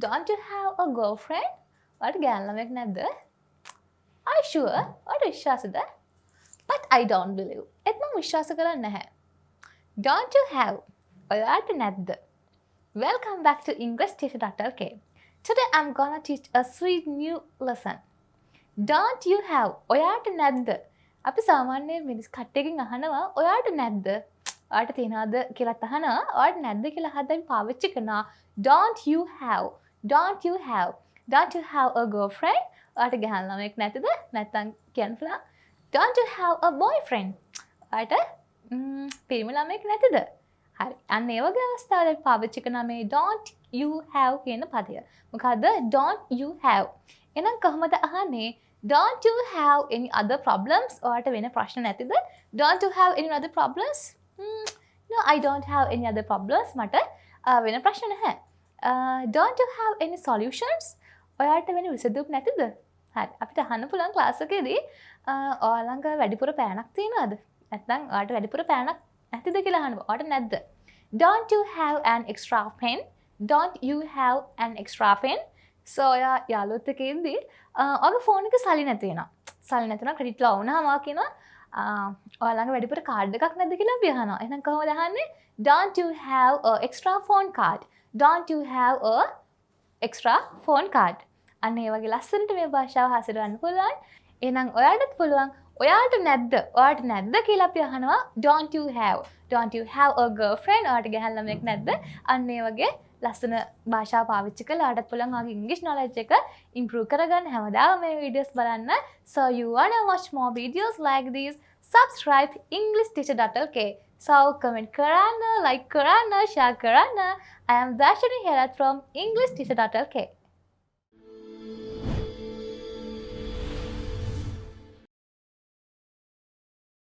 Don't you have a girlfriend? ඔයාලට ගෑනු ළමයෙක් නැද්ද? Are you sure? ඔයාලට විශ්වාසද? But I don't believe. ඒත් මම විශ්වාස කරන්නේ නැහැ. Don't you have? ඔයාලට නැද්ද? Welcome back to EnglishTeacher.lk. Today I'm gonna teach a sweet new lesson. Don't you have? ඔයාලට නැද්ද? අපි සාමාන්‍යයෙන් මිනිස් කට්ටියකින් අහනවා ඔයාලට නැද්ද? ඔයාලට තියනවද කියලා අහනවා. ඔයාලට නැද්ද කියලා අහද්දී පාවිච්චි කරනවා don't you have? Don't you have? Don't you have a girlfriend? ඔයාලට ගෑනු ළමයෙක් නැතිද? නැත්නම් කියන්න පුළුවන් don't you have a boyfriend? ඔයාලට පිරිමි ළමයෙක් නැතිද? හරි. අන්න ඒ වගේ අවස්ථාවලදී පාවිච්චි කරන මේ don't you have කියන පදය. මොකද්ද don't you have? එහෙනම් කොහොමද අහන්නේ? Don't you have any other problems? ඔයාලට වෙන ප්‍රශ්න නැතිද? Don't you have any other problems? No, I don't have any other problems. මට වෙන ප්‍රශ්න නැහැ. Don't you have any solutions? ඔයාලට වෙන විසඳුම් නැතිද? හරි. අපිට අහන්න පුළුවන් ක්ලාස් එකේදී ඔයාලා ළඟ වැඩිපුර පෑනක් තියෙනවද? නැත්නම් ඔයාලට වැඩිපුර පෑනක් නැතිද කියලා අහනවා. ඔයාලට නැද්ද? Don't you have an extra pen? Don't you have an extra pen? So ඔයා යාළුවොත් එක්ක ඉඳී ඔයාගේ ෆෝන් එකේ සල්ලි නැති වෙනවා. සල්ලි නැති වෙනවා ක්‍රෙඩිට් ලා වුණාම ඔයා කියනවා ඔයා ළඟ වැඩිපුර කාඩ් එකක් නැද්ද කියලා අපි අහනවා. එහෙනම් කොහොමද අහන්නේ? Don't you have a extra phone card? Don't you have a extra phone card? අන්න ඒ වගේ ලස්සනට මේ භාෂාව හසුරවන්න පුළුවන්. එහෙනම් ඔයාලටත් පුළුවන් ඔයාලට නැද්ද? ඔයාලට නැද්ද කියලා අපි අහනවා don't you have? Don't you have a girlfriend? ඔයාලට ගැහැණු ළමයෙක් නැද්ද? අන්න ඒ වගේ ලස්සන භාෂාව පාවිච්චි කරලා ඔයාලටත් පුළුවන් ඔයාගේ English knowledge එක improve කරගන්න. හැමදාම මේ videos බලන්න. So you wanna watch more videos like these? Subscribe EnglishTeacher.lk. So comment කරන්න, like කරන්න, share කරන්න. I am Dashani Herat from EnglishTeacher.lk.